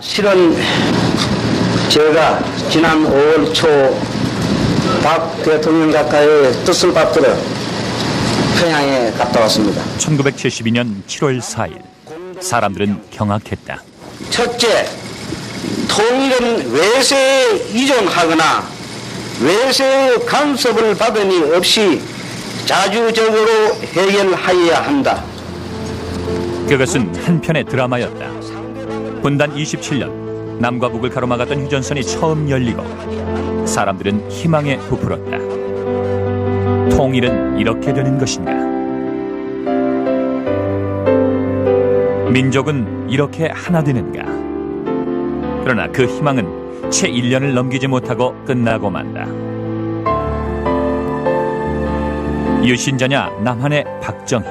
실은 제가 지난 5월 초 박 대통령 작가의 뜻을 받들어 평양에 갔다 왔습니다. 1972년 7월 4일 사람들은 경악했다. 첫째, 통일은 외세에 의존하거나 외세의 간섭을 받으니 없이 자주적으로 해결하여야 한다. 그것은 한편의 드라마였다. 분단 27년 남과 북을 가로막았던 휴전선이 처음 열리고 사람들은 희망에 부풀었다. 통일은 이렇게 되는 것인가? 민족은 이렇게 하나 되는가? 그러나 그 희망은 채 1년을 넘기지 못하고 끝나고 만다. 유신자냐 남한의 박정희,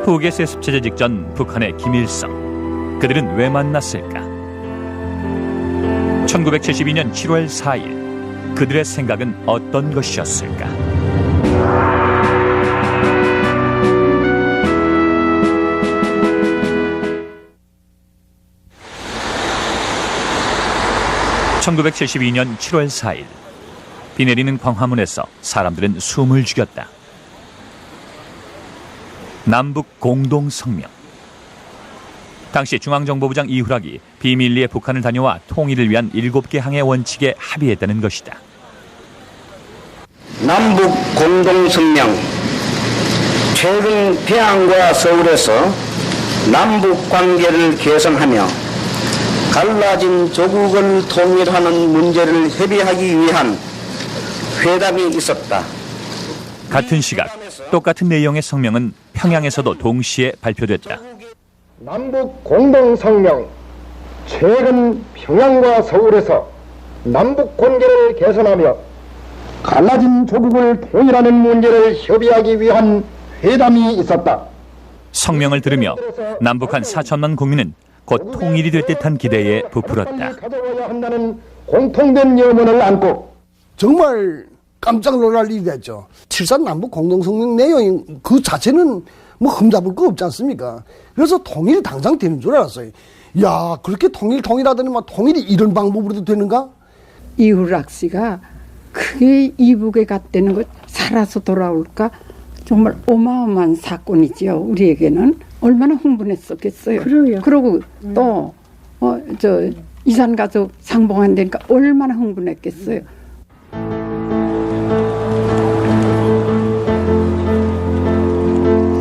북의 세습체제 직전 북한의 김일성, 그들은 왜 만났을까? 1972년 7월 4일 그들의 생각은 어떤 것이었을까? (1972년 7월 4일) 비 내리는 광화문에서 사람들은 숨을 죽였다. 남북 공동성명. 당시 중앙정보부장 이후락이 비밀리에 북한을 다녀와 통일을 위한 7개 항의 원칙에 합의했다는 것이다. 남북 공동성명. 최근 평양과 서울에서 남북 관계를 개선하며 갈라진 조국을 통일하는 문제를 협의하기 위한 회담이 있었다. 같은 시각 똑같은 내용의 성명은 평양에서도 동시에 발표됐다. 남북 공동성명. 최근 평양과 서울에서 남북 관계를 개선하며 갈라진 조국을 통일하는 문제를 협의하기 위한 회담이 있었다. 성명을 들으며 남북한 4천만 국민은 곧 통일이 될 듯한 기대에 부풀었다. 가져와야 한다는 공통된 염원을 안고 정말 깜짝 놀랄 일이 됐죠. 7.3 남북 공동성명 내용 그 자체는 뭐 흠잡을 거 없지 않습니까? 그래서 통일이 당장 되는 줄 알았어요. 야, 그렇게 통일하더니 막 통일이 이런 방법으로도 되는가? 이후락 씨가 그게 이북에 갔다는 것, 살아서 돌아올까? 정말 어마어마한 사건이지요. 우리에게는 얼마나 흥분했었겠어요. 그래요. 그러고 또 이산 가족 상봉한다니까 얼마나 흥분했겠어요.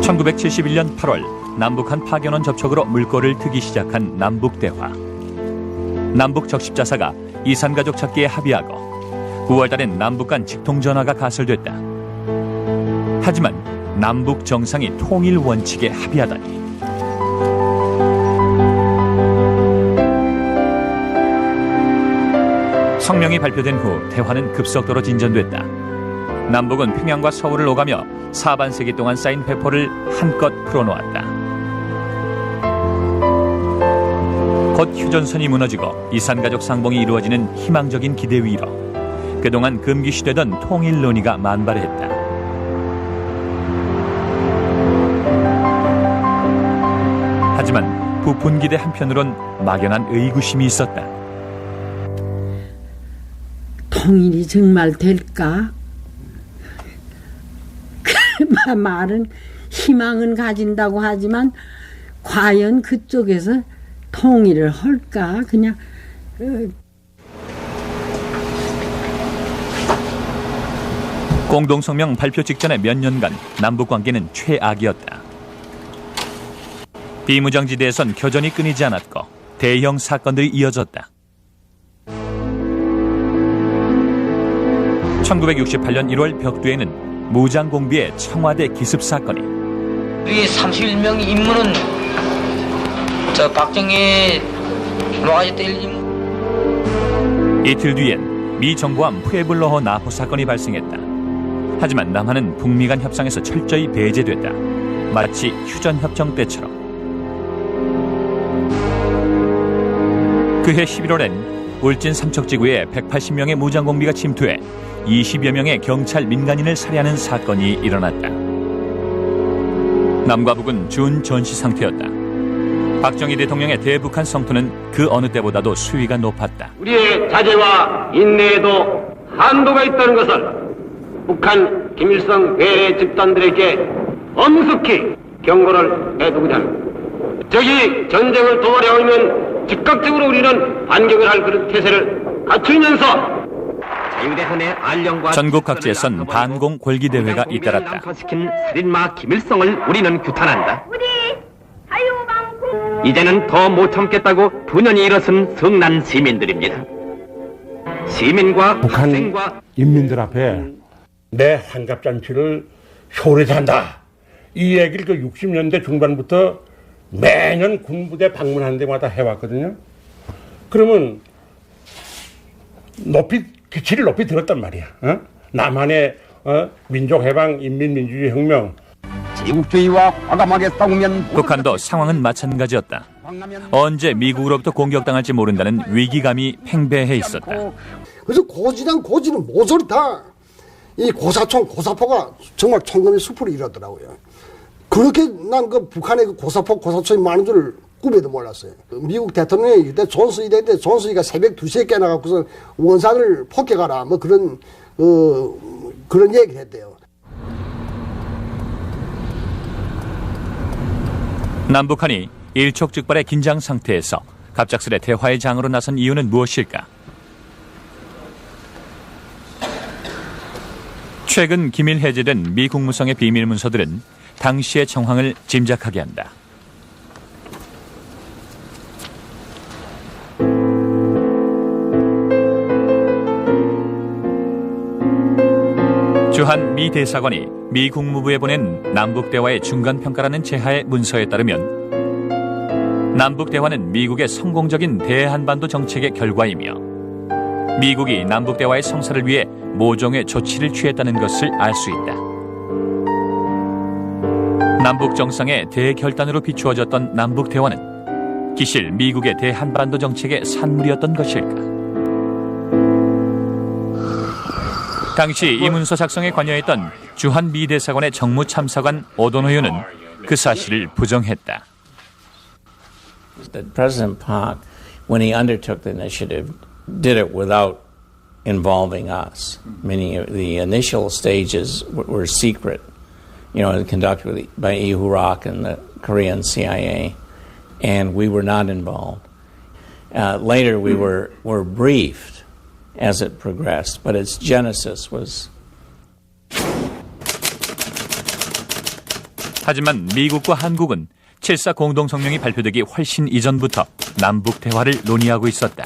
(1971년 8월) 남북한 파견원 접촉으로 물꼬를 트기 시작한 남북대화. 남북 적십자사가 이산가족 찾기에 합의하고 9월 달엔 남북 간 직통전화가 가설됐다. 하지만 남북 정상이 통일 원칙에 합의하다니. 성명이 발표된 후 대화는 급속도로 진전됐다. 남북은 평양과 서울을 오가며 사반세기 동안 쌓인 회포를 한껏 풀어놓았다. 곧 휴전선이 무너지고 이산가족 상봉이 이루어지는 희망적인 기대 위로 그동안 금기시되던 통일 논의가 만발했다. 하지만 부푼 기대 한편으론 막연한 의구심이 있었다. 통일이 정말 될까? 말은 희망은 가진다고 하지만 과연 그쪽에서 통일을 할까? 그냥 공동성명 발표 직전의 몇 년간 남북관계는 최악이었다. 비무장지대에선 교전이 끊이지 않았고 대형 사건들이 이어졌다. 1968년 1월 벽두에는 무장공비의 청와대 기습 사건이. 우리 31명 임무는 박정희 노아지 때 이틀 뒤엔 미 정부함 푸에블로호 나포 사건이 발생했다. 하지만 남한은 북미 간 협상에서 철저히 배제됐다. 마치 휴전협정 때처럼. 그해 11월엔 울진 삼척지구에 180명의 무장공비가 침투해 20여 명의 경찰 민간인을 살해하는 사건이 일어났다. 남과 북은 준전시 상태였다. 박정희 대통령의 대북한 성토는 그 어느 때보다도 수위가 높았다. 우리의 자제와 인내에도 한도가 있다는 것을 북한 김일성 괴뢰 집단들에게 엄숙히 경고를 해두고자 합니다. 적이 전쟁을 도모하려 하면 즉각적으로 우리는 반격을 할 그런 태세를 갖추면서 전국 각지에선 반공 골기 대회가 잇따랐다. 시킨 살인마 김일성을 우리는 규탄한다. 이제는 더 못 참겠다고 분연히 일어선 성난 시민들입니다. 시민과 북한 학생과 인민들 앞에 내 환갑잔치를 소홀히 한다. 이 얘기를 그 60년대 중반부터 매년 군부대 방문하는 데마다 해왔거든요. 그러면 기치를 높이 들었단 말이야. 남한의 민족해방, 인민민주주의 혁명. 제국주의와 과감하게 싸우면 북한도 상황은 마찬가지였다. 언제 미국으로부터 공격당할지 모른다는 위기감이 팽배해 있었다. 그래서 고지랑 고지는 모조리다. 이 고사총, 고사포가 정말 총검의 숲으로 이러더라고요. 그렇게 난 그 북한의 그 고사포, 고사총이 많은 줄 꿈에도 몰랐어요. 미국 대통령이 그때 존슨이 됐는데 존슨이가 새벽 2시에 깨나갖고서 원산을 폭격하라. 뭐 그런 얘기를 했대요. 남북한이 일촉즉발의 긴장 상태에서 갑작스레 대화의 장으로 나선 이유는 무엇일까? 최근 기밀 해제된 미 국무성의 비밀 문서들은 당시의 정황을 짐작하게 한다. 주한 미 대사관이 미 국무부에 보낸 남북대화의 중간평가라는 제하의 문서에 따르면 남북대화는 미국의 성공적인 대한반도 정책의 결과이며 미국이 남북대화의 성사를 위해 모종의 조치를 취했다는 것을 알 수 있다. 남북 정상의 대결단으로 비추어졌던 남북대화는 기실 미국의 대한반도 정책의 산물이었던 것일까? 당시 이 문서 작성에 관여했던 주한 미 대사관의 정무참사관 오도노유는 그 사실을 부정했다. President Park, when he undertook the initiative, did it without involving us. Meaning the initial stages were secret, conducted by EHUROC and the Korean CIA, and we were not involved. Later, we were briefed as it progressed, but its genesis was. 하지만 미국과 한국은 7.4 공동성명이 발표되기 훨씬 이전부터 남북 대화를 논의하고 있었다.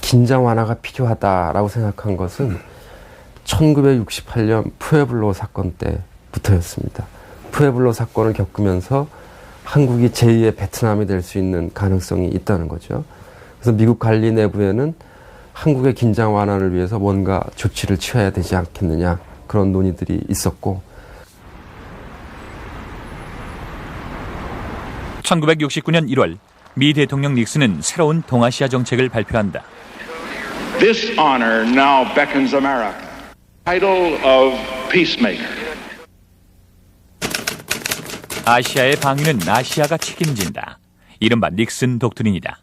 긴장 완화가 필요하다라고 생각한 것은 1968년 푸에블로 사건 때부터였습니다. 푸에블로 사건을 겪으면서 한국이 제2의 베트남이 될 수 있는 가능성이 있다는 거죠. 그래서 미국 관리 내부에는 한국의 긴장 완화를 위해서 뭔가 조치를 취해야 되지 않겠느냐, 그런 논의들이 있었고. 1969년 1월 미 대통령 닉슨은 새로운 동아시아 정책을 발표한다. This honor now beckons America. Title of peacemaker. 아시아의 방위는 아시아가 책임진다. 이른바 닉슨 독트린이다.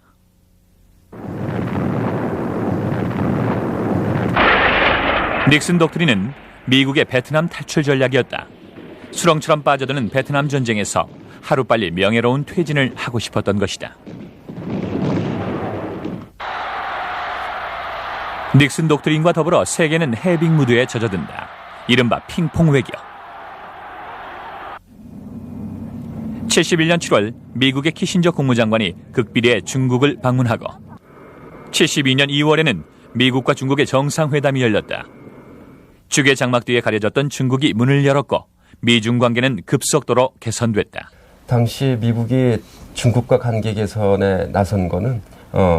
닉슨 독트린은 미국의 베트남 탈출 전략이었다. 수렁처럼 빠져드는 베트남 전쟁에서 하루빨리 명예로운 퇴진을 하고 싶었던 것이다. 닉슨 독트린과 더불어 세계는 해빙 무드에 젖어든다. 이른바 핑퐁 외교. 71년 7월 미국의 키신저 국무장관이 극비리에 중국을 방문하고 72년 2월에는 미국과 중국의 정상회담이 열렸다. 죽의 장막 뒤에 가려졌던 중국이 문을 열었고 미중 관계는 급속도로 개선됐다. 당시 미국이 중국과 관계 개선에 나선 거는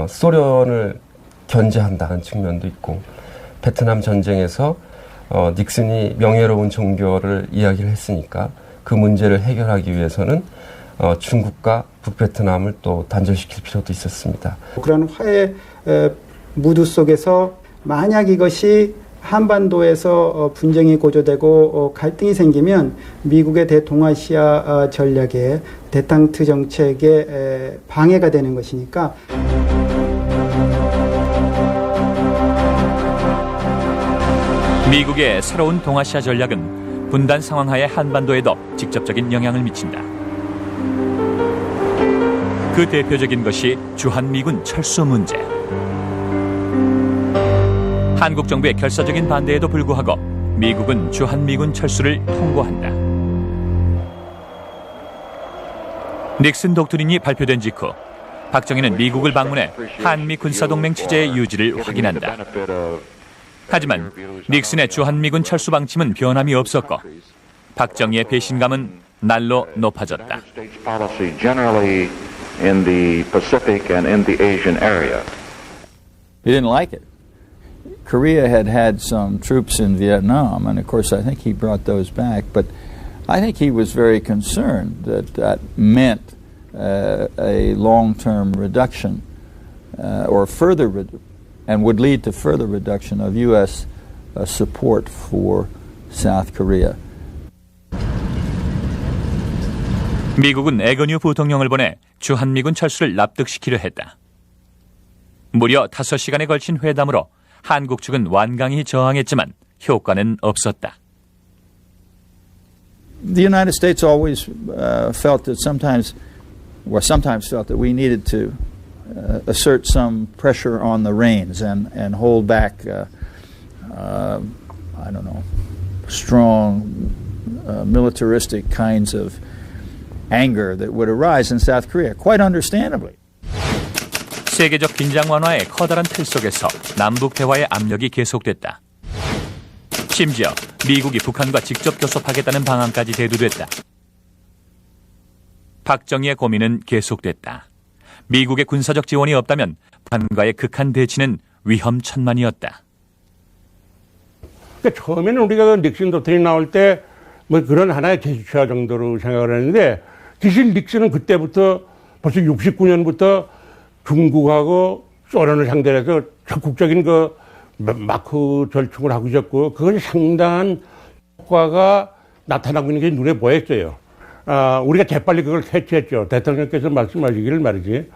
소련을 견제한다는 측면도 있고, 베트남 전쟁에서 닉슨이 명예로운 종교를 이야기를 했으니까 그 문제를 해결하기 위해서는 중국과 북베트남을 또 단절시킬 필요도 있었습니다. 그런 화해 무드 속에서 만약 이것이 한반도에서 분쟁이 고조되고 갈등이 생기면 미국의 대동아시아 전략에 대탕트 정책에 방해가 되는 것이니까 미국의 새로운 동아시아 전략은 분단 상황 하에 한반도에도 직접적인 영향을 미친다. 그 대표적인 것이 주한미군 철수 문제. 한국 정부의 결사적인 반대에도 불구하고 미국은 주한미군 철수를 통보한다. 닉슨 독트린이 발표된 직후 박정희는 미국을 방문해 한미 군사동맹 체제의 유지를 확인한다. 하지만 닉슨의 주한미군 철수 방침은 변함이 없었고 박정희의 배신감은 날로 높아졌다. He didn't like it. Korea had some troops in Vietnam, and of course I think he brought those back, but I think he was very concerned that meant a long-term reduction or further and would lead to further reduction of U.S. support for South Korea. 미국은 에거뉴 부통령을 보내 주한미군 철수를 납득시키려 했다. 무려 5시간에 걸친 회담으로 한국 측은 완강히 저항했지만 효과는 없었다. The United States always felt that sometimes felt that we needed to assert some pressure on the reins and hold back, I don't know, strong militaristic kinds of anger that would arise in South Korea, quite understandably. 세계적 긴장 완화의 커다란 틀 속에서 남북 대화의 압력이 계속됐다. 심지어 미국이 북한과 직접 교섭하겠다는 방안까지 대두됐다. 박정희의 고민은 계속됐다. 미국의 군사적 지원이 없다면 북한과의 극한 대치는 위험천만이었다. 그러니까 처음에는 우리가 닉슨 도트린 나올 때 뭐 그런 하나의 제시처 정도로 생각을 했는데 사실 닉슨은 그때부터 벌써 69년부터 중국하고 소련을 상대로 해서 적극적인 그 마크 절충을 하고 있었고 그건 상당한 효과가 나타나고 있는 게 눈에 보였어요. 우리가 재빨리 그걸 캐치했죠. 대통령께서 말씀하시기를 말이지.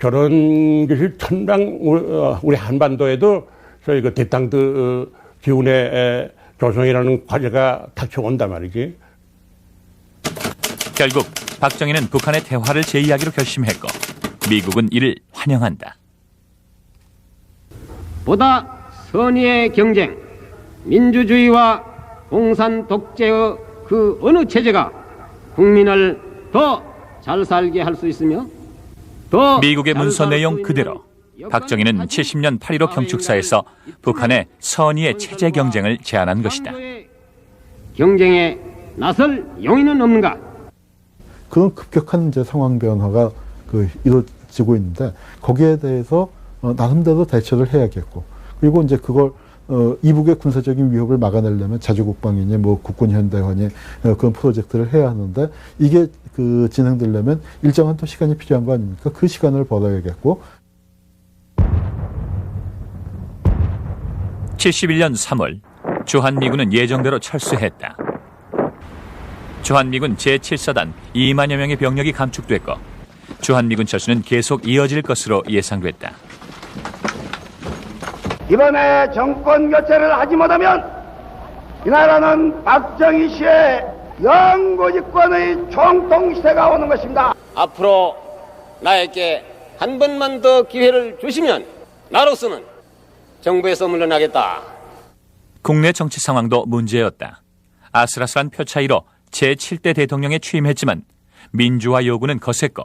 저런 것이 천당 우리 한반도에도 저희 그 대탕트 기운의 조성이라는 과제가 닥쳐온단 말이지. 결국 박정희는 북한의 대화를 재이야기로 결심했고 미국은 이를 환영한다. 보다 선의의 경쟁, 민주주의와 공산 독재의 그 어느 체제가 국민을 더 잘 살게 할 수 있으며 더 미국의 문서 내용 그대로 박정희는 70년 8.15 경축사에서 북한의 선의의 체제 경쟁을 제안한 것이다. 경쟁에 나설 용의는 없는가? 그런 급격한 이제 상황 변화가 이루어지고 있는데 거기에 대해서 나름대로 대처를 해야겠고 그리고 이제 그걸 이북의 군사적인 위협을 막아내려면 자주국방이니 뭐 국군 현대화니 그런 프로젝트를 해야 하는데 이게 진행되려면 일정한 또 시간이 필요한 거 아닙니까? 그 시간을 벌어야겠고. 71년 3월 주한미군은 예정대로 철수했다. 주한미군 제7사단 2만여 명의 병력이 감축됐고 주한미군 철수는 계속 이어질 것으로 예상됐다. 이번에 정권 교체를 하지 못하면 이 나라는 박정희 씨의 영구집권의 총통시대가 오는 것입니다. 앞으로 나에게 한 번만 더 기회를 주시면 나로서는 정부에서 물러나겠다. 국내 정치 상황도 문제였다. 아슬아슬한 표 차이로 제7대 대통령에 취임했지만 민주화 요구는 거셌고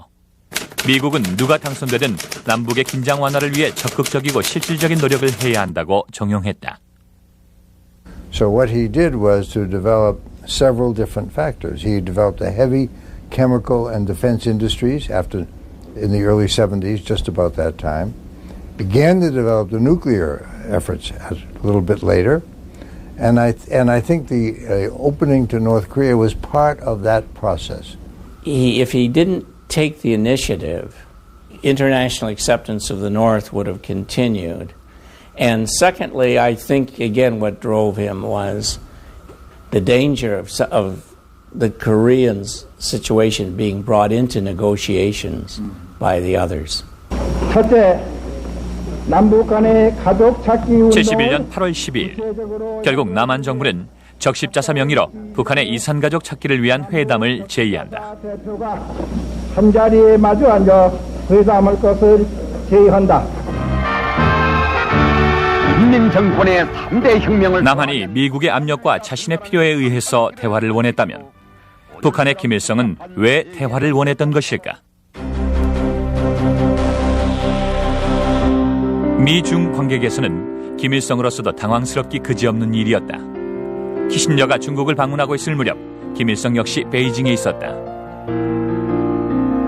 미국은 누가 당선되든 남북의 긴장 완화를 위해 적극적이고 실질적인 노력을 해야 한다고 정용했다. So what he did was to develop several different factors. He developed a heavy chemical and defense industries in the early 70s, just about that time. Began to develop the nuclear efforts a little bit later. And I think the opening to North Korea was part of that process. If he didn't take the initiative, international acceptance of the North would have continued, And secondly, I think again what drove him was the danger of the Koreans' situation being brought into negotiations by the others. 첫째, 남북 간의 가족 찾기 운동 71년 8월 12일 결국 남한 정부는 적십자사 명의로 북한의 이산가족 찾기를 위한 회담을 제의한다. 대표가 한 자리에 마주 앉아 회담할 것을 제의한다. 인민정권의 3대 혁명을 남한이 미국의 압력과 자신의 필요에 의해서 대화를 원했다면 북한의 김일성은 왜 대화를 원했던 것일까? 미중 관계에서는 김일성으로서도 당황스럽기 그지없는 일이었다. 키신저가 중국을 방문하고 있을 무렵 김일성 역시 베이징에 있었다.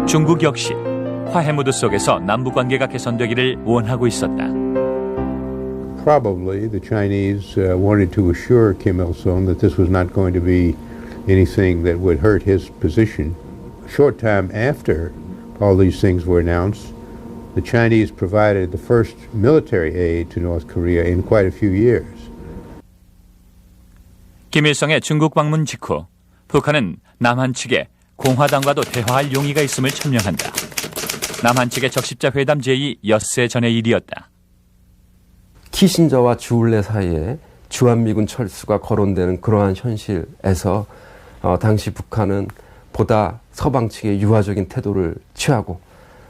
중국 역시 화해 무드 속에서 남북관계가 개선되기를 원하고 있었다. Probably the Chinese wanted to assure Kim Il-sung that this was not going to be anything that would hurt his position. A short time after all these things were announced, the Chinese provided the first military aid to North Korea in quite a few years. 김일성의 중국 방문 직후 북한은 남한 측에 공화당과도 대화할 용의가 있음을 천명한다. 남한 측의 적십자 회담 제의 엿새 전의 일이었다. 키신저와 주울레 사이에 주한미군 철수가 거론되는 그러한 현실에서 당시 북한은 보다 서방 측의 유화적인 태도를 취하고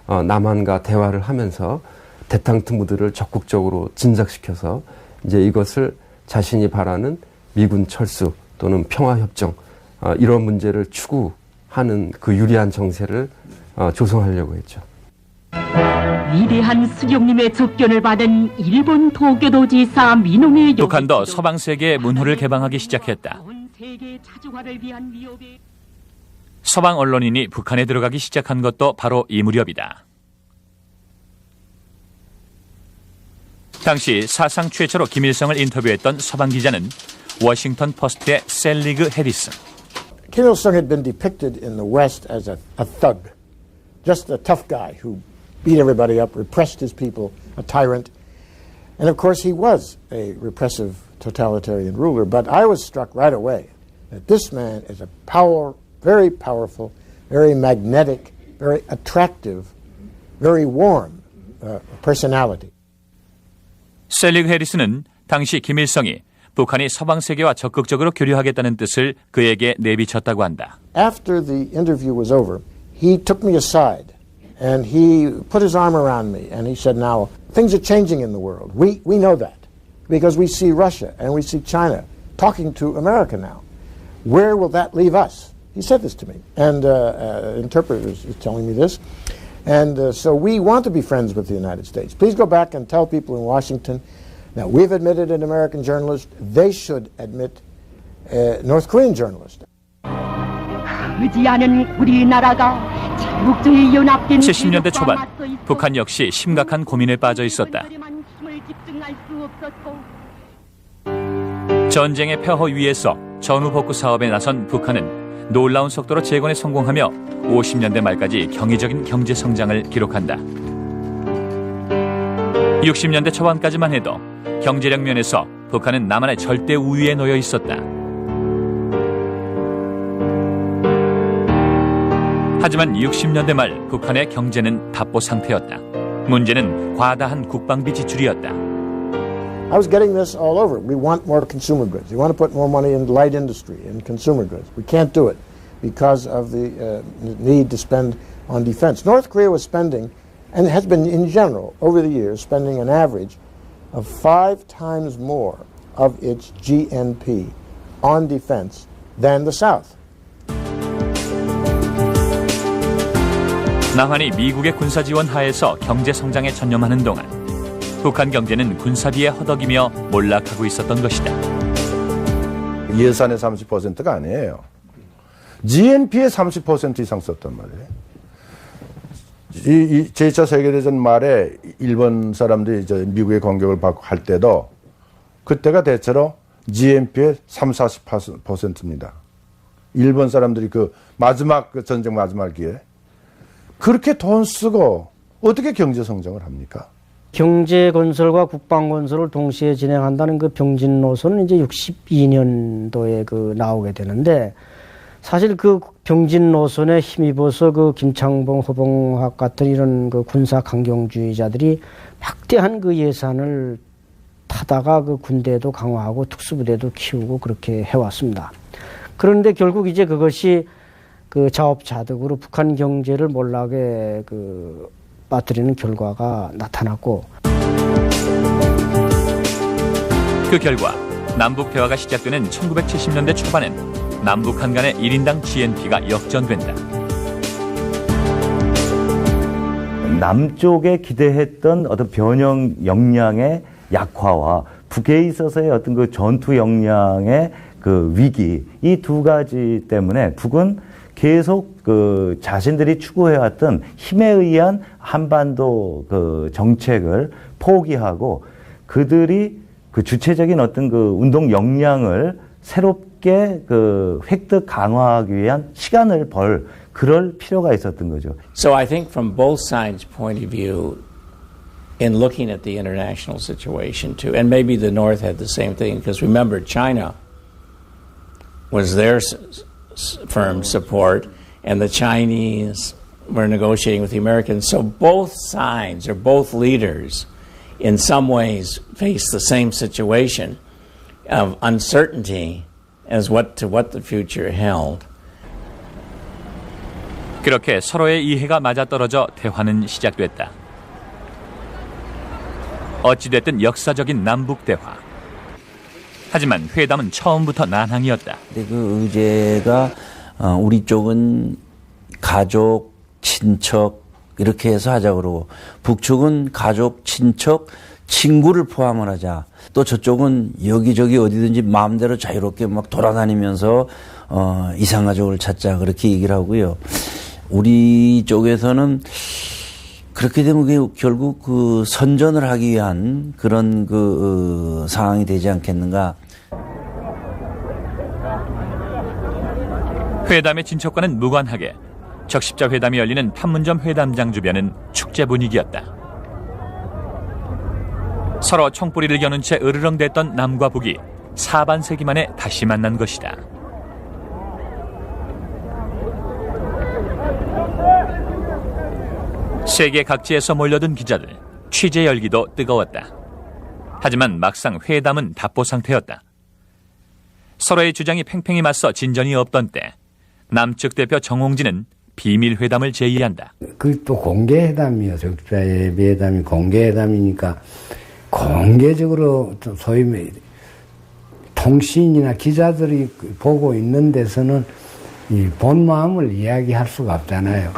남한과 대화를 하면서 대탕트무들을 적극적으로 진작시켜서 이제 이것을 자신이 바라는 미군 철수 또는 평화협정 이런 문제를 추구하는 그 유리한 정세를 조성하려고 했죠. 위대한 수령님의 접견을 받은 일본 도쿄도지사 민홍의 북한도 서방 세계의 문호를 개방하기 시작했다. 서방 언론인이 북한에 들어가기 시작한 것도 바로 이 무렵이다. 당시 사상 최초로 김일성을 인터뷰했던 서방 기자는 워싱턴 포스트의 셀리그 해리슨. Kim Il-sung had been depicted in the West as a thug, just a tough guy who beat everybody up, repressed his people, a tyrant. And of course he was a repressive totalitarian ruler, but I was struck right away that this man is a very powerful, very magnetic, very attractive, very warm personality. 셀리그 해리슨은 당시 김일성이 북한이 서방 세계와 적극적으로 교류하겠다는 뜻을 그에게 내비쳤다고 한다. After the interview was over, he took me aside and he put his arm around me and he said, now, things are changing in the world. We know that because we see Russia and we see China talking to America now. Where will that leave us? He said this to me. And interpreter is telling me this. And so we want to be friends with the United States. Please go back and tell people in Washington that we've admitted an American journalist. They should admit a North Korean journalist. 70년대 초반 북한 역시 심각한 고민에 빠져 있었다. 전쟁의 폐허 위에서 전후복구 사업에 나선 북한은 놀라운 속도로 재건에 성공하며 50년대 말까지 경이적인 경제 성장을 기록한다. 60년대 초반까지만 해도 경제력 면에서 북한은 남한의 절대 우위에 놓여 있었다. 하지만 60년대 말 북한의 경제는 답보 상태였다. 문제는 과다한 국방비 지출이었다. I was getting this all over. We want more consumer goods. We want to put more money in light industry and consumer goods. We can't do it because of the need to spend on defense. North Korea was spending, and has been in general over the years, spending an average of 5 times more of its GNP on defense than the South. 남한이 미국의 군사 지원 하에서 경제 성장에 전념하는 동안 북한 경제는 군사비에 허덕이며 몰락하고 있었던 것이다. 예산의 30%가 아니에요. GNP의 30% 이상 썼단 말이에요. 이 제2차 세계대전 말에 일본 사람들이 이제 미국의 공격을 받고 할 때도 그때가 대체로 GNP의 30-40%입니다. 일본 사람들이 그 마지막 그 전쟁 마지막 기회에 그렇게 돈 쓰고 어떻게 경제 성장을 합니까? 경제 건설과 국방 건설을 동시에 진행한다는 그 병진 노선은 이제 62년도에 그 나오게 되는데, 사실 그 병진 노선에 힘입어서 그 김창봉, 허봉학 같은 이런 그 군사 강경주의자들이 막대한 그 예산을 타다가 그 군대도 강화하고 특수부대도 키우고 그렇게 해왔습니다. 그런데 결국 이제 그것이 그 자업자득으로 북한 경제를 몰락에 그 빠뜨리는 결과가 나타났고, 그 결과 남북 대화가 시작되는 1970년대 초반엔 남북한 간의 1인당 GNP가 역전된다. 남쪽에 기대했던 어떤 변형 역량의 약화와 북에 있어서의 어떤 그 전투 역량의 그 위기, 이 두 가지 때문에 북은 계속 그 자신들이 추구해왔던 힘에 의한 한반도 그 정책을 포기하고 그들이 그 주체적인 어떤 그 운동 역량을 새롭게 그 획득 강화하기 위한 시간을 벌 그럴 필요가 있었던 거죠. So I think from both sides' point of view, in looking at the international situation too, and maybe the North had the same thing, because remember China was their firm support, and the Chinese were negotiating with the Americans. So both sides, or both leaders, in some ways face the same situation of uncertainty as what the future held. 그렇게 서로의 이해가 맞아떨어져 대화는 시작됐다. 어찌됐든 역사적인 남북 대화. 하지만 회담은 처음부터 난항이었다. 근데 그 의제가 우리 쪽은 가족, 친척 이렇게 해서 하자 그러고, 북쪽은 가족, 친척, 친구를 포함을 하자. 또 저쪽은 여기저기 어디든지 마음대로 자유롭게 막 돌아다니면서 이상가족을 찾자 그렇게 얘기를 하고요. 우리 쪽에서는 그렇게 되면 결국 그 선전을 하기 위한 그런 그 상황이 되지 않겠는가. 회담의 진척과는 무관하게 적십자 회담이 열리는 판문점 회담장 주변은 축제 분위기였다. 서로 총뿌리를 겨눈 채 으르렁댔던 남과 북이 4반세기 만에 다시 만난 것이다. 세계 각지에서 몰려든 기자들, 취재 열기도 뜨거웠다. 하지만 막상 회담은 답보 상태였다. 서로의 주장이 팽팽히 맞서 진전이 없던 때 남측 대표 정홍진은 비밀 회담을 제의한다. 그 또 공개 회담이요. 적십자 예비회담이 공개 회담이니까 공개적으로 소위 통신이나 기자들이 보고 있는 데서는 이 본 마음을 이야기할 수가 없잖아요.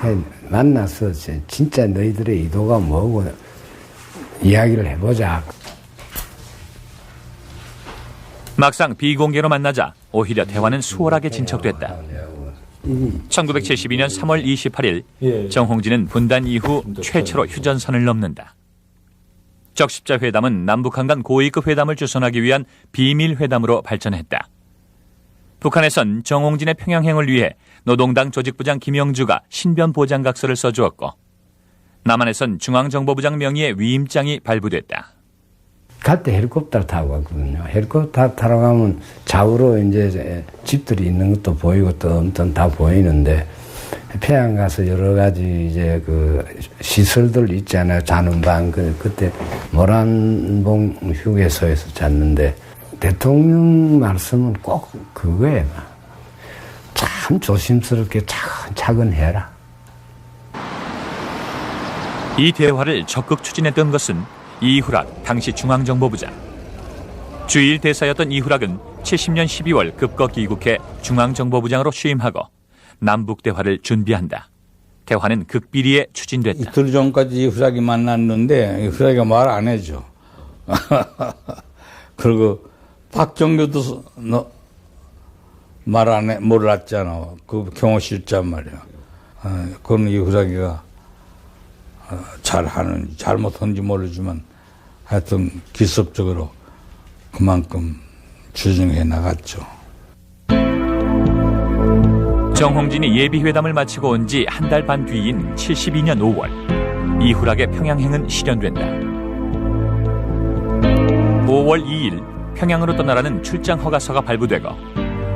만나서 진짜 너희들의 의도가 뭐고 이야기를 해보자. 막상 비공개로 만나자 오히려 대화는 수월하게 진척됐다. 1972년 3월 28일 정홍진은 분단 이후 최초로 휴전선을 넘는다. 적십자 회담은 남북한 간 고위급 회담을 주선하기 위한 비밀 회담으로 발전했다. 북한에선 정홍진의 평양행을 위해 노동당 조직부장 김영주가 신변 보장각서를 써주었고, 남한에선 중앙정보부장 명의의 위임장이 발부됐다. 갈 때 헬리콥터 타고 갔거든요. 헬리콥터 타러 가면 좌우로 이제 집들이 있는 것도 보이고 또 엄청 다 보이는데, 평양 가서 여러 가지 이제 그 시설들 있잖아요. 자는 방. 그때 모란봉 휴게소에서 잤는데, 대통령 말씀은 꼭 그거예요. 참 조심스럽게 차근차근 해라. 이 대화를 적극 추진했던 것은 이후락 당시 중앙정보부장. 주일 대사였던 이후락은 70년 12월 급거 귀국해 중앙정보부장으로 취임하고 남북 대화를 준비한다. 대화는 극비리에 추진됐다. 이틀 전까지 이후락이 만났는데 이후락이 말 안 해줘. 그리고 박정규도 말 안 해, 몰랐잖아. 그 경호실장 말이야. 그건 이후락이가 잘하는지 잘못한지 모르지만 하여튼 기습적으로 그만큼 추진해 나갔죠. 정홍진이 예비회담을 마치고 온 지 한 달 반 뒤인 72년 5월 이후락의 평양행은 실현된다. 5월 2일 평양으로 떠나라는 출장 허가서가 발부되고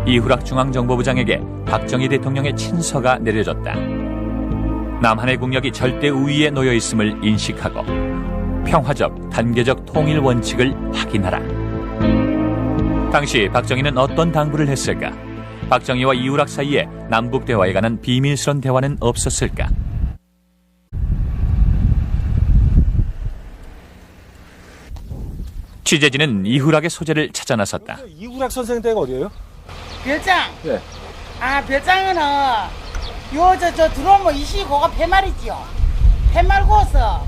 이후락 중앙정보부장에게 박정희 대통령의 친서가 내려졌다. 남한의 국력이 절대 우위에 놓여 있음을 인식하고 평화적, 단계적 통일 원칙을 확인하라. 당시 박정희는 어떤 당부를 했을까? 박정희와 이후락 사이에 남북 대화에 관한 비밀스런 대화는 없었을까? 취재진은 이후락의 소재를 찾아 나섰다. 이후락 선생 댁 어디예요? 별장? 네. 아, 별장은 저 들어오면 이 시고가 폐말이지요. 폐말고서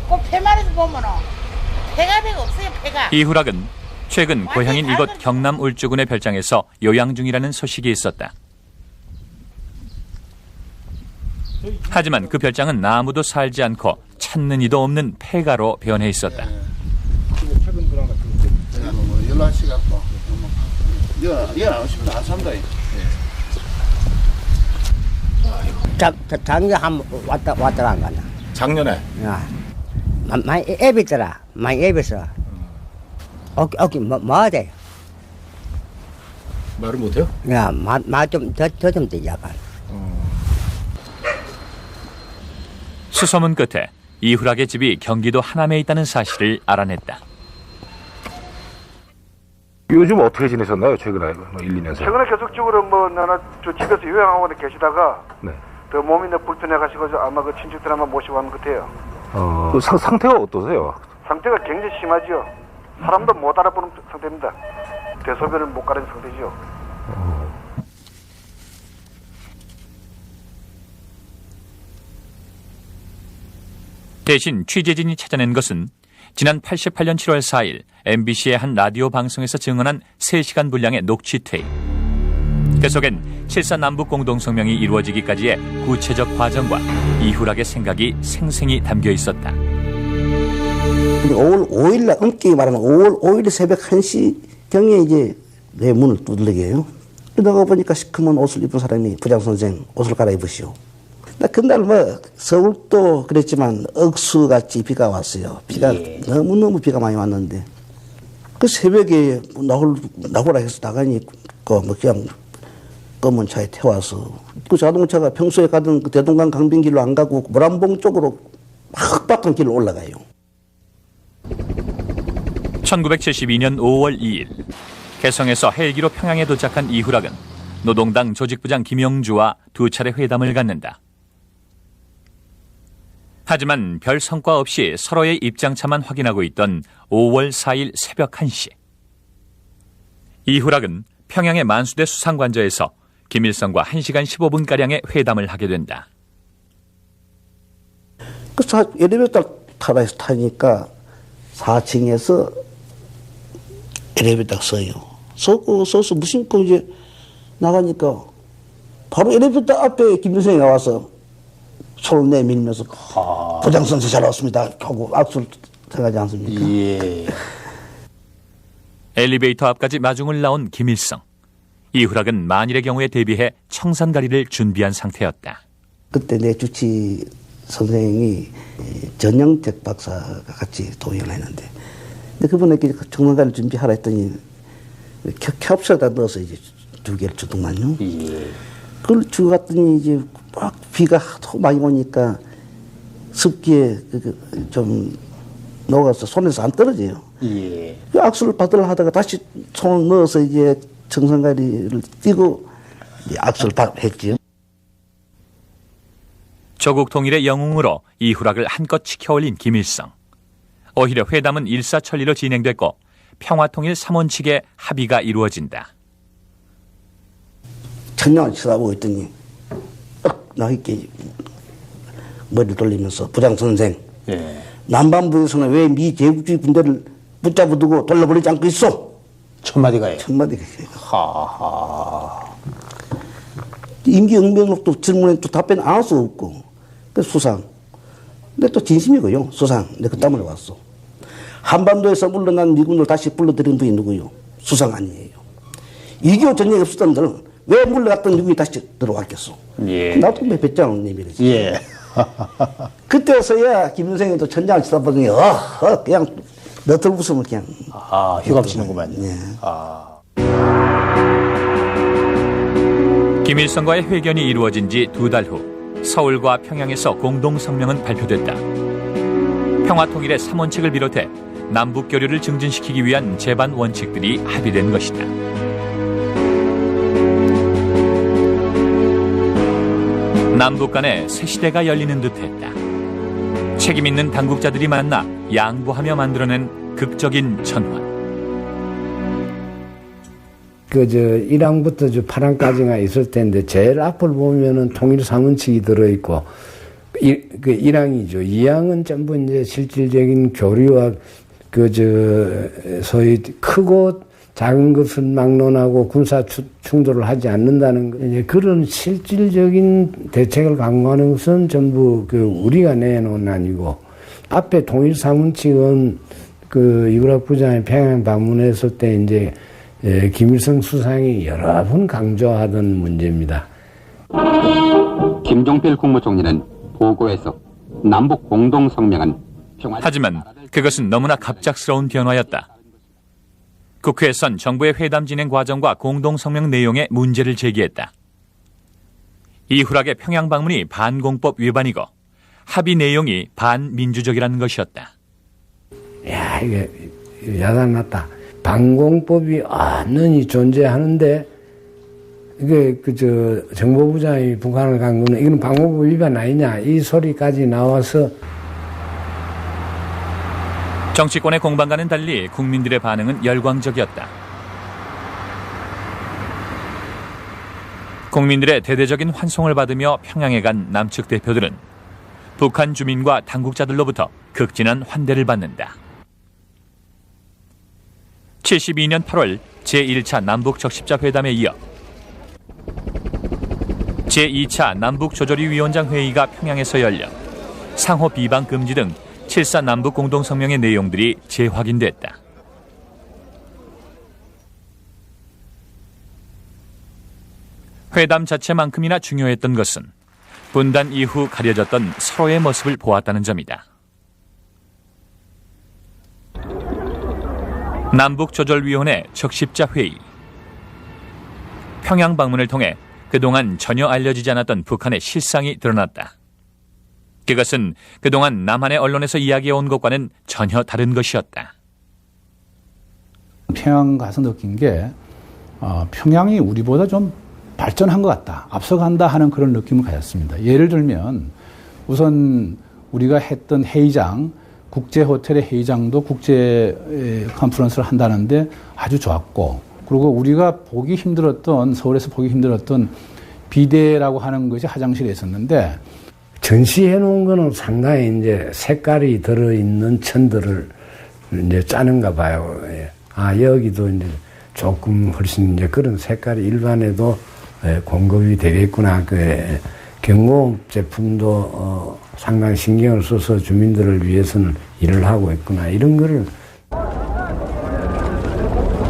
그 폐말에서 보면은 폐가 되고 없어요, 폐가. 이후락은 최근 고향인 이곳 경남 울주군의 별장에서 요양 중이라는 소식이 있었다. 하지만 그 별장은 아무도 살지 않고 찾는 이도 없는 폐가로 변해 있었다. 최근 그런 같은 거 연락시 갖고 이거 안 오시면 안 산다. 작년 한번 왔더라 안 가냐? 작년에? 야, 많이 앱있더라. 많이 앱있어. 어깨 뭐 돼? 말을 못해요? 야, 더 되지 약간. 수소문 끝에 이후락의 집이 경기도 하남에 있다는 사실을 알아냈다. 요즘 어떻게 지내셨나요? 최근에 1, 2년 사이? 최근에 계속적으로 나나 저 집에서 요양하고 계시다가 네. 더 몸이 불편해 가시고 아마 그 친척들 한번 모시고 간 것 같아요. 그 상태가 어떠세요? 상태가 굉장히 심하죠. 사람도 못 알아보는 상태입니다. 대소변을 못 가리는 상태죠. 대신 취재진이 찾아낸 것은 지난 88년 7월 4일 MBC의 한 라디오 방송에서 증언한 3시간 분량의 녹취 테이프. 그 속엔 7.4 남북 공동성명이 이루어지기까지의 구체적 과정과 이후락의 생각이 생생히 담겨 있었다. 5월 5일 엄격히 말하면 5월 5일 새벽 1시경에 이제 내 문을 두들겨요. 그러다가 보니까 시커먼 옷을 입은 사람이 부장선생 옷을 갈아입으시오. 나 그날 서울도 그랬지만 억수같이 비가 왔어요. 비가 너무너무 비가 많이 왔는데 그 새벽에 나오라 해서 나가니까 그냥 검은 차에 태워서 그 자동차가 평소에 가던 그 대동강 강변길로 안 가고 모란봉 쪽으로 흑박한 길로 올라가요. 1972년 5월 2일 개성에서 헬기로 평양에 도착한 이후락은 노동당 조직부장 김영주와 2차례 회담을 갖는다. 하지만 별 성과 없이 서로의 입장차만 확인하고 있던 5월 4일 새벽 1시. 이후락은 평양의 만수대 수상관저에서 김일성과 1시간 15분가량의 회담을 하게 된다. 그 엘리베이터 타니까 4층에서 엘리베이터 서요. 서서 무심코 이제 나가니까 바로 엘리베이터 앞에 김일성이 나와서 손을 내밀면서 부장선생 잘 왔습니다 하고 악수를 들어가지 않습니까? 예. 엘리베이터 앞까지 마중을 나온 김일성. 이후락은 만일의 경우에 대비해 청산가리를 준비한 상태였다. 그때 내 주치 선생이 전영택 박사가 같이 동행을 했는데 근데 그분에게 청산가리를 준비하라 했더니 캡슐에다 넣어서 이제 2개를 주더만요. 예. 그걸 주고 갔더니 이제 막 비가 하도 많이 오니까 습기에 좀 녹아서 손에서 안 떨어져요. 예. 그 악수를 받으려 하다가 다시 손을 넣어서 이제 청산가리를 띄고 악수를 했지요. 조국 통일의 영웅으로 이후락을 한껏 치켜올린 김일성. 오히려 회담은 일사천리로 진행됐고 평화통일 3원칙의 합의가 이루어진다. 천냥을 쳐다보고 있더니 나 이렇게 머리를 돌리면서 부장선생 남반부에서는 왜 미 제국주의 군대를 붙잡아 두고 돌려버리지 않고 있어? 첫마디가요? 첫마디가. 하하. 임기응명록도 질문에 또 답변 안 할 수 없고. 그래서 수상. 근데 또 진심이고요. 수상. 내가 그 땀을 왔어. 한반도에서 물러난 미군을 다시 불러들인 분이 누구요? 수상 아니에요. 2.25 전쟁이 없었던 데는 왜 물러갔던 미군이 다시 들어왔겠어? 예. 나도 배짱님이랬지. 예. 그때서야 김일성이 또 천장을 쳐다보더니 그냥 너털 웃으면 그냥. 휘감치는구만. 예. 김일성과의 회견이 이루어진 지 2달 후 서울과 평양에서 공동성명은 발표됐다. 평화통일의 3원칙을 비롯해 남북 교류를 증진시키기 위한 제반 원칙들이 합의된 것이다. 남북 간에 새 시대가 열리는 듯했다. 책임 있는 당국자들이 만나 양보하며 만들어낸 극적인 전환. 1항부터 8항까지가 있을 텐데, 제일 앞을 보면은 통일 3원칙이 들어있고, 1항이죠. 2항은 전부 이제 실질적인 교류와 소위 크고 작은 것을 막론하고 군사 충돌을 하지 않는다는 거. 이제 그런 실질적인 대책을 강구하는 것은 전부 우리가 내놓은 아니고, 앞에 통일 3원칙은 이구락 부장이 평양 방문했을 때 이제 김일성 수상이 여러 번 강조하던 문제입니다. 김종필 국무총리는 보고에서 남북 공동성명은 하지만 그것은 너무나 갑작스러운 변화였다. 국회에선 정부의 회담 진행 과정과 공동성명 내용에 문제를 제기했다. 이후락의 평양 방문이 반공법 위반이고 합의 내용이 반민주적이라는 것이었다. 야, 이게 야단났다. 반공법이 없는이 존재하는데, 이게 정보부장이 북한을 간 거는 이건 반공법 위반 아니냐, 이 소리까지 나와서. 정치권의 공방과는 달리 국민들의 반응은 열광적이었다. 국민들의 대대적인 환송을 받으며 평양에 간 남측 대표들은 북한 주민과 당국자들로부터 극진한 환대를 받는다. 72년 8월 제1차 남북적십자 회담에 이어 제2차 남북조조리위원장 회의가 평양에서 열려 상호 비방 금지 등 7.4 남북 공동성명의 내용들이 재확인됐다. 회담 자체만큼이나 중요했던 것은 분단 이후 가려졌던 서로의 모습을 보았다는 점이다. 남북조절위원회 적십자 회의. 평양 방문을 통해 그동안 전혀 알려지지 않았던 북한의 실상이 드러났다. 그것은 그동안 남한의 언론에서 이야기해온 것과는 전혀 다른 것이었다. 평양 가서 느낀 게 평양이 우리보다 좀 발전한 것 같다, 앞서간다 하는 그런 느낌을 가졌습니다. 예를 들면 우선 우리가 했던 회의장, 국제호텔의 회의장도 국제 컨퍼런스를 한다는데 아주 좋았고, 그리고 우리가 보기 힘들었던, 서울에서 보기 힘들었던 비대라고 하는 것이 화장실에 있었는데, 전시해 놓은 거는 상당히 이제 색깔이 들어있는 천들을 이제 짜는가 봐요. 여기도 이제 조금 훨씬 이제 그런 색깔이 일반에도 공급이 되겠구나. 경공업 제품도 상당히 신경을 써서 주민들을 위해서는 일을 하고 있구나. 이런 거를.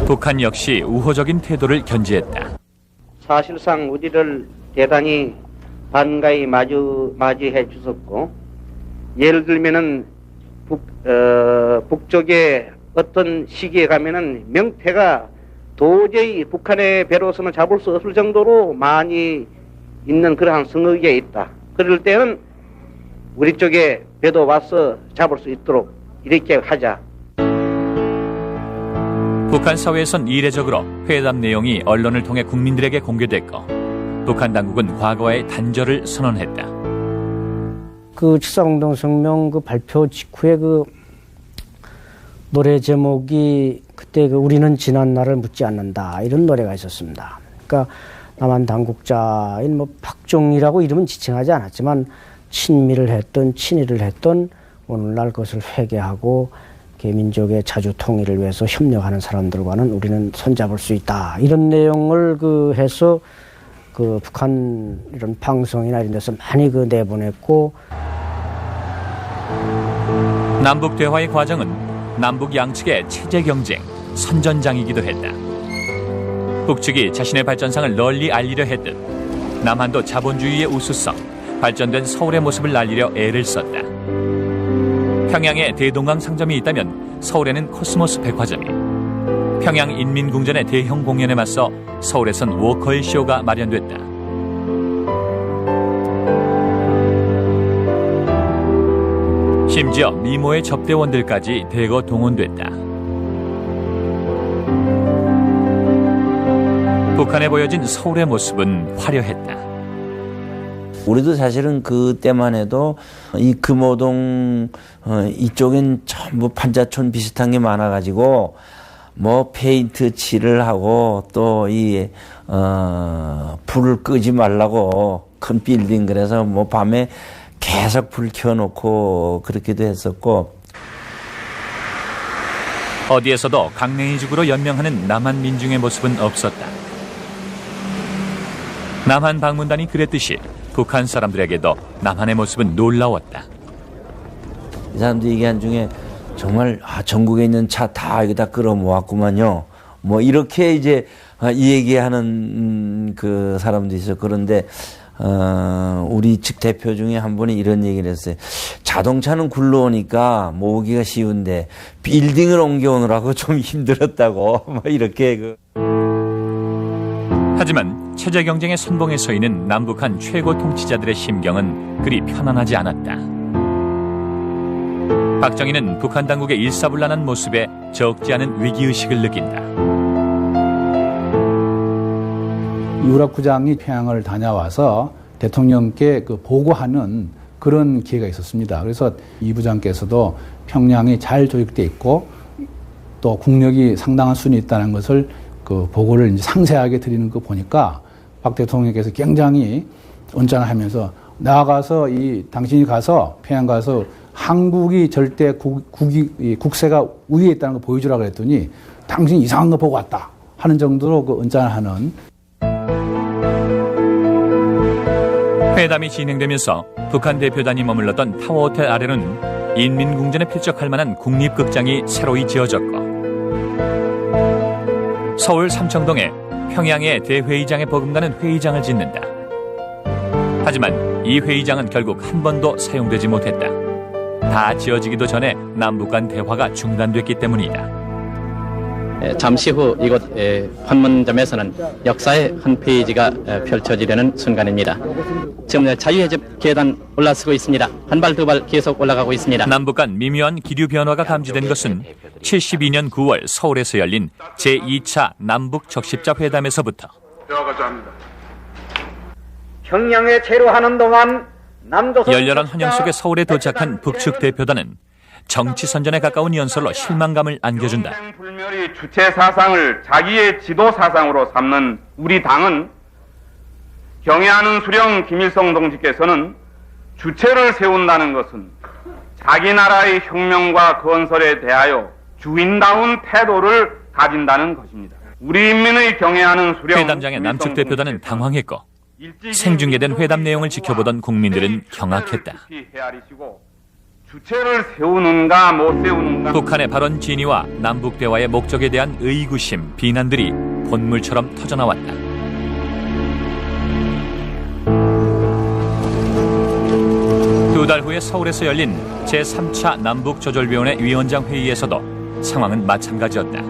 북한 역시 우호적인 태도를 견지했다. 사실상 우리를 대단히 반가이 맞이해 주셨고, 예를 들면은 북쪽에 어떤 시기에 가면은 명태가 도저히 북한의 배로서는 잡을 수 없을 정도로 많이 있는 그러한 성역에 있다. 그럴 때는 우리 쪽에 배도 와서 잡을 수 있도록 이렇게 하자. 북한 사회에선 이례적으로 회담 내용이 언론을 통해 국민들에게 공개됐고, 북한 당국은 과거의 단절을 선언했다. 그 7.4 공동성명 발표 직후에 노래 제목이 그때 우리는 지난 날을 묻지 않는다, 이런 노래가 있었습니다. 그러니까 남한 당국자인 박정희라고 이름은 지칭하지 않았지만 친미를 했던 친일을 했던 오늘날 그것을 회개하고 민족의 자주 통일을 위해서 협력하는 사람들과는 우리는 손잡을 수 있다, 이런 내용을 해서 북한 이런 방송이나 이런 데서 많이 내보냈고, 남북 대화의 과정은 남북 양측의 체제 경쟁, 선전장이기도 했다. 북측이 자신의 발전상을 널리 알리려 했듯 남한도 자본주의의 우수성, 발전된 서울의 모습을 알리려 애를 썼다. 평양에 대동강 상점이 있다면 서울에는 코스모스 백화점이, 평양 인민궁전의 대형 공연에 맞서 서울에선 워커힐 쇼가 마련됐다. 심지어 미모의 접대원들까지 대거 동원됐다. 북한에 보여진 서울의 모습은 화려했다. 우리도 사실은 그때만 해도 이 금호동 이쪽엔 전부 판자촌 비슷한 게 많아가지고 뭐 페인트 칠을 하고 또 이 불을 끄지 말라고 큰 빌딩 그래서 뭐 밤에 계속 불 켜놓고 그렇게도 했었고, 어디에서도 강냉이죽으로 연명하는 남한 민중의 모습은 없었다. 남한 방문단이 그랬듯이 북한 사람들에게도 남한의 모습은 놀라웠다. 이 사람들이 얘기한 중에 정말 전국에 있는 차 다 여기다 끌어모았구만요. 뭐 이렇게 이제 이 얘기하는 그 사람도 있어. 그런데 우리 측 대표 중에 한 분이 이런 얘기를 했어요. 자동차는 굴러오니까 모으기가 쉬운데 빌딩을 옮겨오느라고 좀 힘들었다고. 뭐 이렇게 하지만 체제 경쟁의 선봉에 서 있는 남북한 최고 통치자들의 심경은 그리 편안하지 않았다. 박정희는 북한 당국의 일사불란한 모습에 적지 않은 위기의식을 느낀다. 이우락 부장이 평양을 다녀와서 대통령께 보고하는 그런 기회가 있었습니다. 그래서 이 부장께서도 평양이 잘 조직되어 있고 또 국력이 상당한 수준이 있다는 것을 그 보고를 이제 상세하게 드리는 거 보니까 박 대통령께서 굉장히 언짢아하면서 나아가서 당신이 가서 평양 가서 한국이 절대 국세가 우위에 있다는 거 보여주라 그랬더니 당신 이상한 거 보고 왔다 하는 정도로 그 언짢아하는. 회담이 진행되면서 북한 대표단이 머물렀던 타워호텔 아래는 인민궁전에 필적할 만한 국립극장이 새로이 지어졌고, 서울 삼청동에 평양의 대회의장에 버금가는 회의장을 짓는다. 하지만 이 회의장은 결국 한 번도 사용되지 못했다. 다 지어지기도 전에 남북 간 대화가 중단됐기 때문이다. 잠시 후 이곳 판문점에서는 역사의 한 페이지가 펼쳐지려는 순간입니다. 지금 자유해협 계단 올라서고 있습니다. 한 발 두 발 계속 올라가고 있습니다. 남북 간 미묘한 기류 변화가 감지된 것은 72년 9월 서울에서 열린 제2차 남북 적십자 회담에서부터. 평양에 체류하는 동안 열렬한 환영 속에 서울에 도착한 북측 대표단은 정치 선전에 가까운 연설로 실망감을 안겨준다. 불멸이 주체 사상을 자기의 지도 사상으로 삼는 우리 당은 경애하는 수령 김일성 동지께서는 주체를 세운다는 것은 자기 나라의 혁명과 건설에 대하여 주인다운 태도를 가진다는 것입니다. 우리 인민의 경애하는 수령 회담장의 남측 대표단은 당황했고 생중계된 회담 내용을 지켜보던 국민들은 경악했다. 주체를 세우는가 못 세우는가. 북한의 발언 진위와 남북 대화의 목적에 대한 의구심, 비난들이 본물처럼 터져나왔다. 두 달 후에 서울에서 열린 제3차 남북조절위원회 위원장 회의에서도 상황은 마찬가지였다.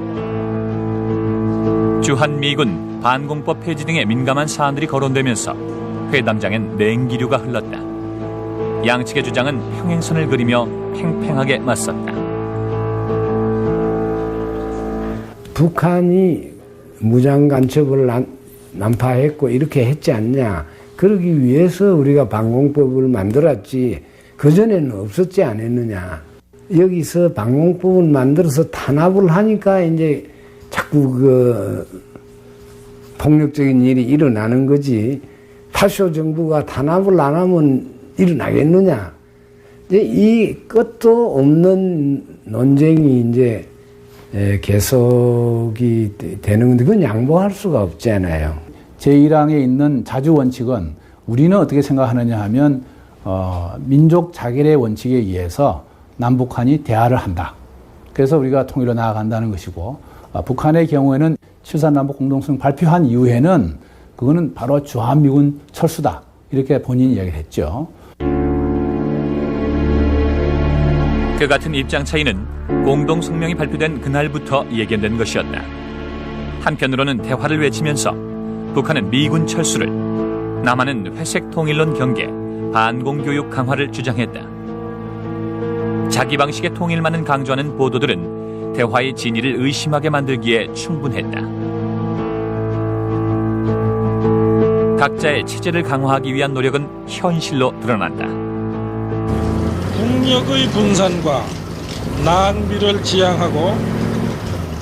주한미군, 반공법 폐지 등의 민감한 사안들이 거론되면서 회담장엔 냉기류가 흘렀다. 양측의 주장은 평행선을 그리며 팽팽하게 맞섰다. 북한이 무장 간첩을 난파했고 이렇게 했지 않냐. 그러기 위해서 우리가 반공법을 만들었지 그전에는 없었지 않았느냐. 여기서 반공법을 만들어서 탄압을 하니까 이제 자꾸 그 폭력적인 일이 일어나는 거지. 파쇼 정부가 탄압을 안 하면 일어나겠느냐. 이제 이 끝도 없는 논쟁이 이제 계속이 되는 건데 그건 양보할 수가 없잖아요. 제1항에 있는 자주 원칙은 우리는 어떻게 생각하느냐 하면 민족 자결의 원칙에 의해서 남북한이 대화를 한다. 그래서 우리가 통일로 나아간다는 것이고 북한의 경우에는 7.3 남북 공동성 발표한 이후에는 그거는 바로 주한미군 철수다. 이렇게 본인이 이야기를 했죠. 그 같은 입장 차이는 공동 성명이 발표된 그날부터 예견된 것이었다. 한편으로는 대화를 외치면서 북한은 미군 철수를, 남한은 회색 통일론 경계, 반공교육 강화를 주장했다. 자기 방식의 통일만을 강조하는 보도들은 대화의 진위를 의심하게 만들기에 충분했다. 각자의 체제를 강화하기 위한 노력은 현실로 드러난다. 국력의 분산과 낭비를 지향하고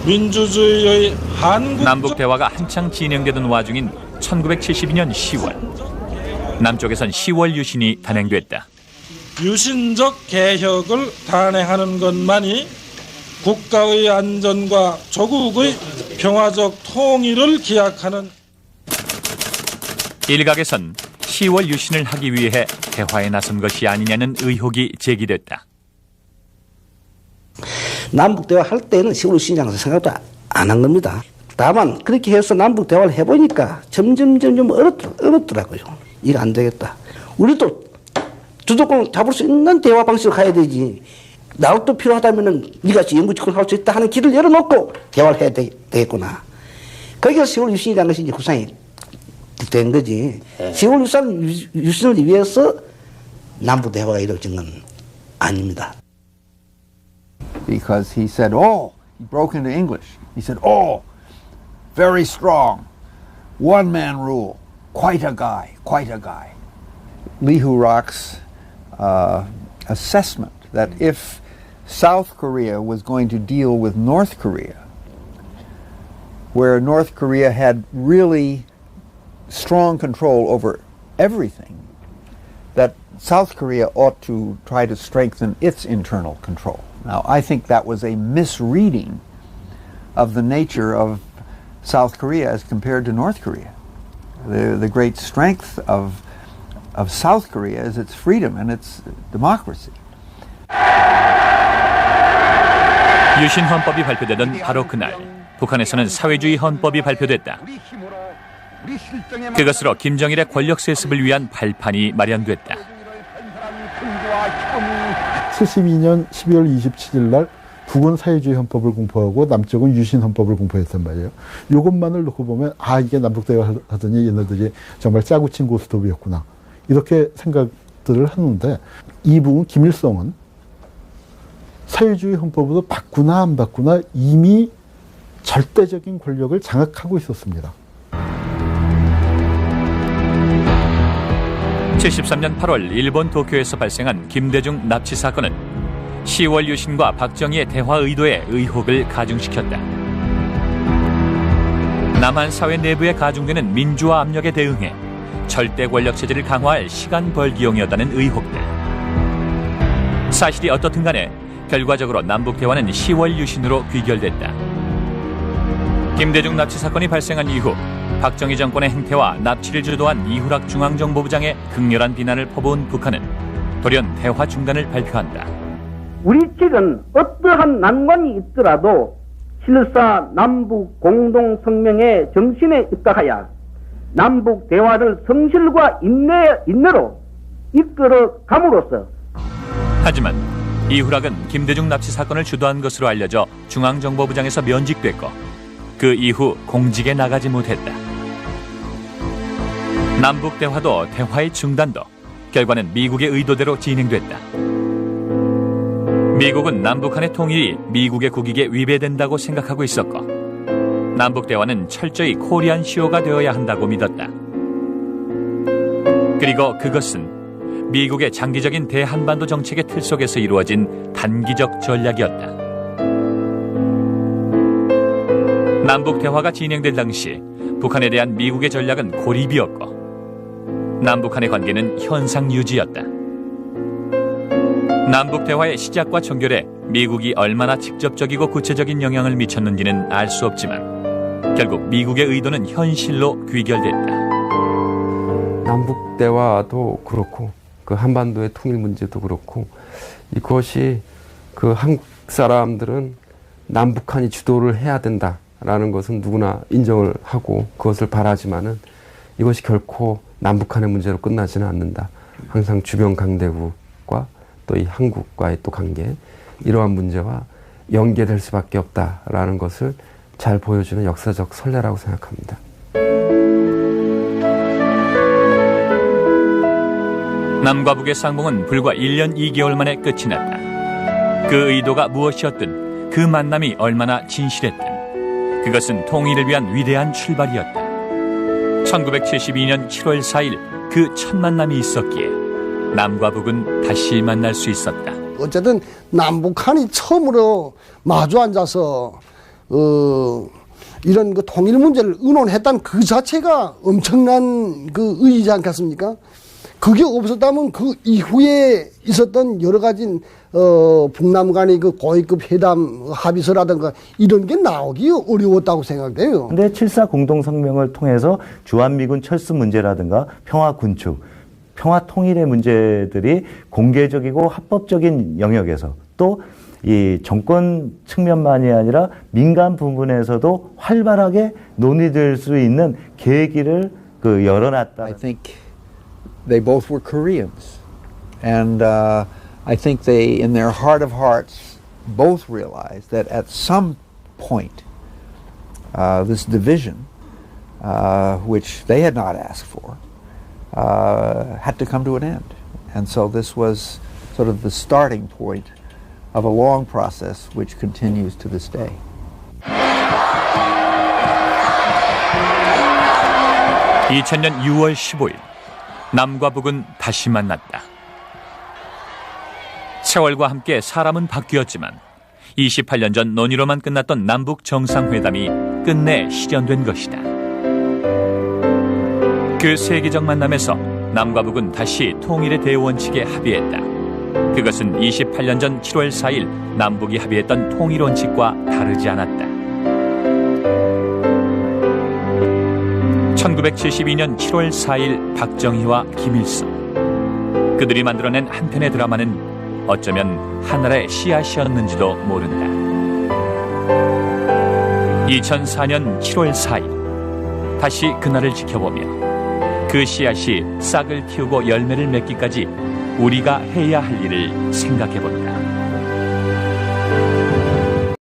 민주주의의 남북 대화가 한창 진행되던 와중인 1972년 10월, 남쪽에선 10월 유신이 단행됐다. 유신적 개혁을 단행하는 것만이 국가의 안전과 조국의 평화적 통일을 기약하는. 일각에선 10월 유신을 하기 위해 대화에 나선 것이 아니냐는 의혹이 제기됐다. 남북 대화 할 때는 10월 유신이라는 생각도 안 한 겁니다. 다만 그렇게 해서 남북 대화를 해보니까 점점 어렵더라고요. 이거 안 되겠다. 우리도 주도권을 잡을 수 있는 대화 방식으로 가야 되지. 나도 필요하다면은 네가 연구직권을 할 수 있다 하는 길을 열어놓고 대화를 해야 되겠구나. 거기서 10월 유신이라는 것이 이제 구상이 된 거지. 10월 유신을 위해서 남북 대화가 이루어진 건 아닙니다. Because he said, oh, he broke into English. He said, oh, very strong, one man rule, quite a guy, quite a guy. Lee Hu-rak's assessment that if South Korea was going to deal with North Korea, where North Korea had really strong control over everything, that South Korea ought to try to strengthen its internal control. Now, I think that was a misreading of the nature of South Korea as compared to North Korea. The great strength of South Korea is its freedom and its democracy. 유신 헌법이 발표되던 바로 그날, 북한에서는 사회주의 헌법이 발표됐다. 그것으로 김정일의 권력 세습을 위한 발판이 마련됐다. 72년 12월 27일 날 북은 사회주의 헌법을 공포하고 남쪽은 유신 헌법을 공포했단 말이에요. 이것만을 놓고 보면 이게 남북대화 하더니 얘네들이 정말 짜고 친 고스톱이었구나. 이렇게 생각들을 하는데 이북은 김일성은 사회주의 헌법으로 바꾸나 안 바꾸나 이미 절대적인 권력을 장악하고 있었습니다. 73년 8월 일본 도쿄에서 발생한 김대중 납치 사건은 10월 유신과 박정희의 대화 의도에 의혹을 가중시켰다. 남한 사회 내부에 가중되는 민주화 압력에 대응해 절대 권력 체제를 강화할 시간 벌기용이었다는 의혹들. 사실이 어떻든 간에 결과적으로 남북 대화는 10월 유신으로 귀결됐다. 김대중 납치 사건이 발생한 이후 박정희 정권의 행태와 납치를 주도한 이후락 중앙정보부장의 극렬한 비난을 퍼부은 북한은 돌연 대화 중단을 발표한다. 우리 측은 어떠한 난관이 있더라도 실사 남북 공동성명의 정신에 입각하여 남북 대화를 성실과 인내로 이끌어 감으로써. 하지만 이후락은 김대중 납치 사건을 주도한 것으로 알려져 중앙정보부장에서 면직됐고 그 이후 공직에 나가지 못했다. 남북 대화도 대화의 중단도 결과는 미국의 의도대로 진행됐다. 미국은 남북한의 통일이 미국의 국익에 위배된다고 생각하고 있었고 남북 대화는 철저히 코리안 쇼가 되어야 한다고 믿었다. 그리고 그것은 미국의 장기적인 대한반도 정책의 틀 속에서 이루어진 단기적 전략이었다. 남북 대화가 진행될 당시 북한에 대한 미국의 전략은 고립이었고 남북한의 관계는 현상 유지였다. 남북 대화의 시작과 종결에 미국이 얼마나 직접적이고 구체적인 영향을 미쳤는지는 알 수 없지만 결국 미국의 의도는 현실로 귀결됐다. 남북 대화도 그렇고 그 한반도의 통일 문제도 그렇고 이것이 그 한국 사람들은 남북한이 주도를 해야 된다라는 것은 누구나 인정을 하고 그것을 바라지만은 이것이 결코 남북한의 문제로 끝나지는 않는다. 항상 주변 강대국과 또 이 한국과의 또 관계 이러한 문제와 연계될 수밖에 없다라는 것을 잘 보여주는 역사적 선례라고 생각합니다. 남과 북의 쌍봉은 불과 1년 2개월 만에 끝이 났다. 그 의도가 무엇이었든 그 만남이 얼마나 진실했든 그것은 통일을 위한 위대한 출발이었다. 1972년 7월 4일 그 첫 만남이 있었기에 남과 북은 다시 만날 수 있었다. 어쨌든 남북한이 처음으로 마주 앉아서 이런 그 통일 문제를 의논했다는 그 자체가 엄청난 그 의의지 않겠습니까? 그게 없었다면 그 이후에 있었던 여러 가지 북남 간의 그 고위급 회담 합의서라든가 이런 게 나오기 어려웠다고 생각돼요. 근데 7.4 공동성명을 통해서 주한미군 철수 문제라든가 평화 군축, 평화 통일의 문제들이 공개적이고 합법적인 영역에서 또 이 정권 측면만이 아니라 민간 부분에서도 활발하게 논의될 수 있는 계기를 열어놨다. I think they both were Koreans, and I think they, in their heart of hearts, both realized that at some point, this division, which they had not asked for, had to come to an end. And so this was sort of the starting point of a long process which continues to this day. (2000년 6월 15일) 남과 북은 다시 만났다. 세월과 함께 사람은 바뀌었지만 28년 전 논의로만 끝났던 남북 정상회담이 끝내 실현된 것이다. 그 세계적 만남에서 남과 북은 다시 통일의 대원칙에 합의했다. 그것은 28년 전 7월 4일 남북이 합의했던 통일원칙과 다르지 않았다. 1972년 7월 4일 박정희와 김일성. 그들이 만들어낸 한 편의 드라마는 어쩌면 하나의 씨앗이었는지도 모른다. 2004년 7월 4일 다시 그날을 지켜보며 그 씨앗이 싹을 틔우고 열매를 맺기까지 우리가 해야 할 일을 생각해본다.